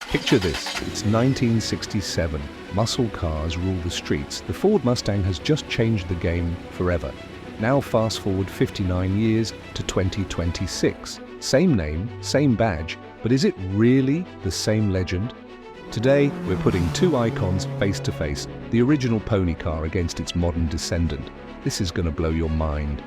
Picture this, it's 1967. Muscle cars rule the streets. The Ford Mustang has just changed the game forever. Now fast forward 59 years to 2026. Same name, same badge, but is it really the same legend? Today, we're putting two icons face to face, the original pony car against its modern descendant. This is going to blow your mind.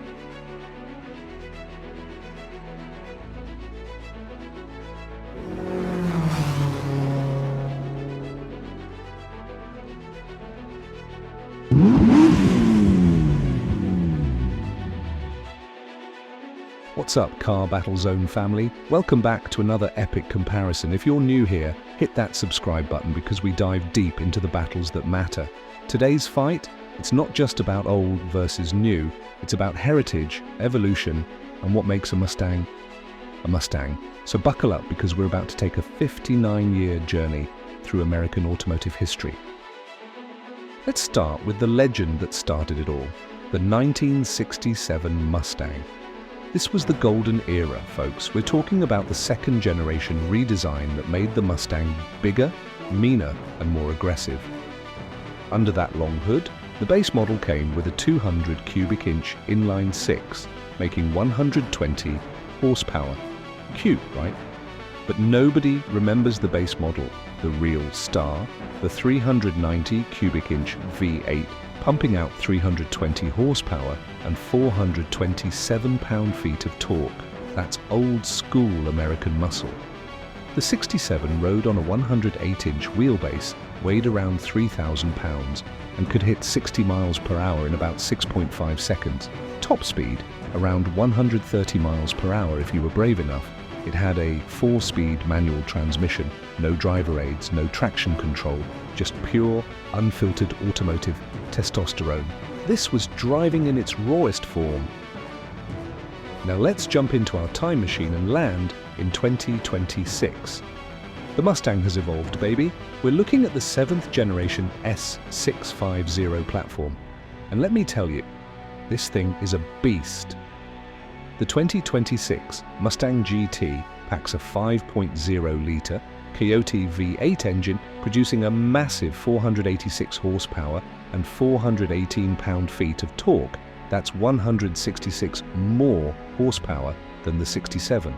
What's up, Car Battle Zone family? Welcome back to another epic comparison. If you're new here, hit that subscribe button because we dive deep into the battles that matter. Today's fight, it's not just about old versus new, it's about heritage, evolution, and what makes a Mustang a Mustang. So buckle up because we're about to take a 59-year journey through American automotive history. Let's start with the legend that started it all, the 1967 Mustang. This was the golden era, folks. We're talking about the second generation redesign that made the Mustang bigger, meaner, and more aggressive. Under that long hood, the base model came with a 200 cubic inch inline six, making 120 horsepower. Cute, right? But nobody remembers the base model, the real star, the 390 cubic inch V8, pumping out 320 horsepower and 427 pound-feet of torque. That's old-school American muscle. The 67 rode on a 108-inch wheelbase, weighed around 3,000 pounds, and could hit 60 miles per hour in about 6.5 seconds. Top speed, around 130 miles per hour if you were brave enough. It had a 4-speed manual transmission, no driver aids, no traction control, just pure, unfiltered automotive testosterone. This was driving in its rawest form. Now let's jump into our time machine and land in 2026. The Mustang has evolved, baby. We're looking at the 7th generation S650 platform. And let me tell you, this thing is a beast. The 2026 Mustang GT packs a 5.0-litre Coyote V8 engine producing a massive 486 horsepower and 418 pound-feet of torque. That's 166 more horsepower than the 67.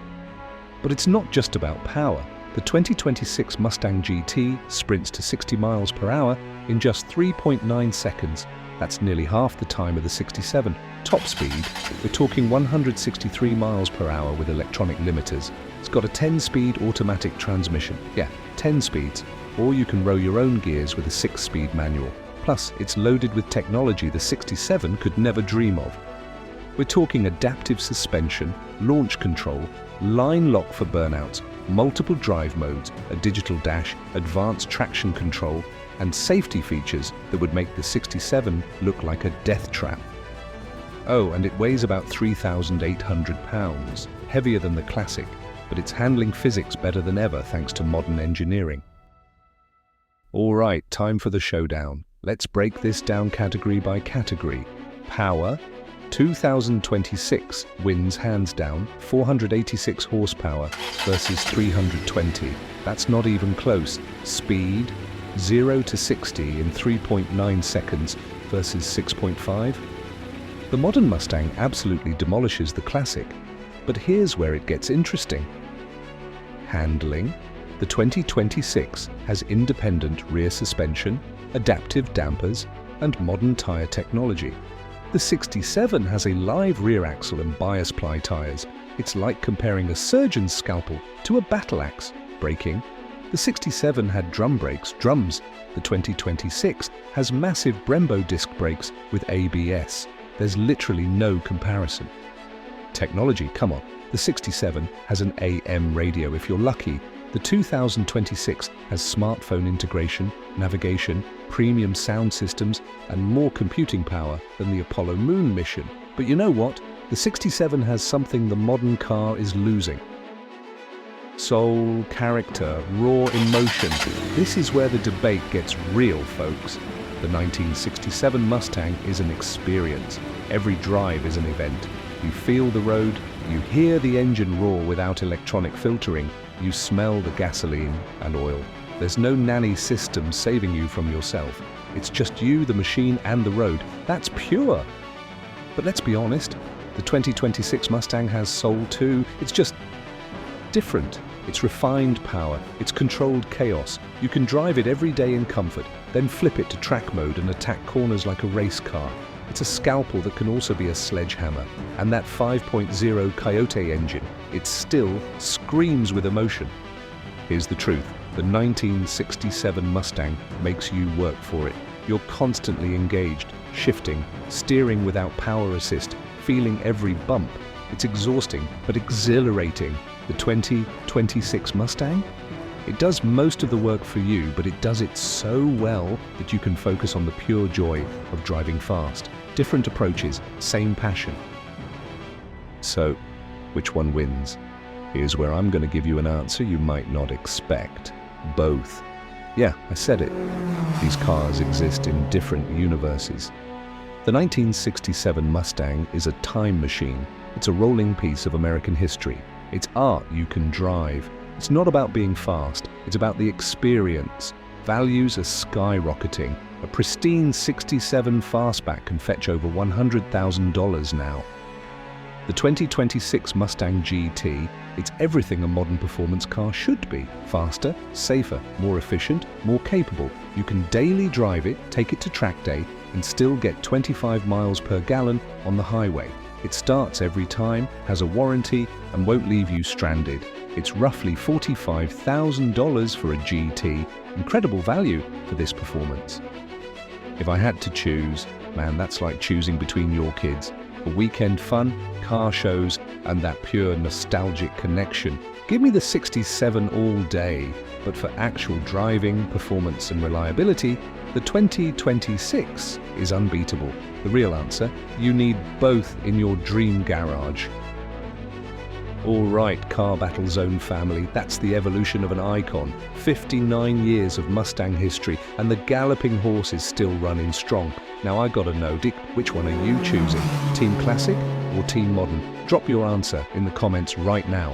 But it's not just about power. The 2026 Mustang GT sprints to 60 miles per hour in just 3.9 seconds. That's nearly half the time of the 67. Top speed, we're talking 163 miles per hour with electronic limiters. It's got a 10-speed automatic transmission. Yeah, 10 speeds. Or you can roll your own gears with a 6-speed manual. Plus, it's loaded with technology the 67 could never dream of. We're talking adaptive suspension, launch control, line lock for burnouts, multiple drive modes, a digital dash, advanced traction control, and safety features that would make the 67 look like a death trap. Oh, and it weighs about 3,800 pounds, heavier than the classic, but it's handling physics better than ever thanks to modern engineering. All right, time for the showdown. Let's break this down category by category. Power, 2026 wins hands down, 486 horsepower versus 320. That's not even close. Speed, 0 to 60 in 3.9 seconds versus 6.5. The modern Mustang absolutely demolishes the classic, but here's where it gets interesting. Handling, the 2026 has independent rear suspension, adaptive dampers, and modern tire technology. The 67 has a live rear axle and bias ply tires. It's like comparing a surgeon's scalpel to a battle axe. Braking, the 67 had drum brakes, drums. The 2026 has massive Brembo disc brakes with ABS. There's literally no comparison. Technology, come on. The 67 has an AM radio if you're lucky. The 2026 has smartphone integration, navigation, premium sound systems, and more computing power than the Apollo moon mission. But you know what? The 67 has something the modern car is losing. Soul, character, raw emotion. This is where the debate gets real, folks. The 1967 Mustang is an experience. Every drive is an event. You feel the road, you hear the engine roar without electronic filtering, you smell the gasoline and oil. There's no nanny system saving you from yourself. It's just you, the machine, and the road. That's pure. But let's be honest, the 2026 Mustang has soul too. It's just different. It's refined power. It's controlled chaos. You can drive it every day in comfort, then flip it to track mode and attack corners like a race car. It's a scalpel that can also be a sledgehammer. And that 5.0 Coyote engine, it still screams with emotion. Here's the truth. The 1967 Mustang makes you work for it. You're constantly engaged, shifting, steering without power assist, feeling every bump. It's exhausting, but exhilarating. The 2026 Mustang? It does most of the work for you, but it does it so well that you can focus on the pure joy of driving fast. Different approaches, same passion. So, which one wins? Here's where I'm going to give you an answer you might not expect. Both. Yeah, I said it. These cars exist in different universes. The 1967 Mustang is a time machine. It's a rolling piece of American history. It's art you can drive. It's not about being fast, it's about the experience. Values are skyrocketing. A pristine 67 Fastback can fetch over $100,000 now. The 2026 Mustang GT, it's everything a modern performance car should be. Faster, safer, more efficient, more capable. You can daily drive it, take it to track day, and still get 25 miles per gallon on the highway. It starts every time, has a warranty, and won't leave you stranded. It's roughly $45,000 for a GT. Incredible value for this performance. If I had to choose, man, that's like choosing between your kids. For weekend fun, car shows, and that pure nostalgic connection. Give me the 67 all day, but for actual driving, performance, and reliability, the 2026 is unbeatable. The real answer, you need both in your dream garage. All right, Car Battle Zone family, that's the evolution of an icon. 59 years of Mustang history, and the galloping horse is still running strong. Now I gotta know, Dick, which one are you choosing? Team Classic or Team Modern? Drop your answer in the comments right now.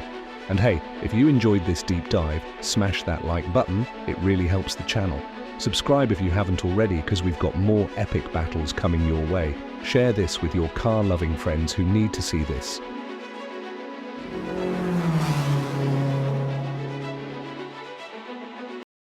And hey, if you enjoyed this deep dive, smash that like button, it really helps the channel. Subscribe if you haven't already, because we've got more epic battles coming your way. Share this with your car-loving friends who need to see this.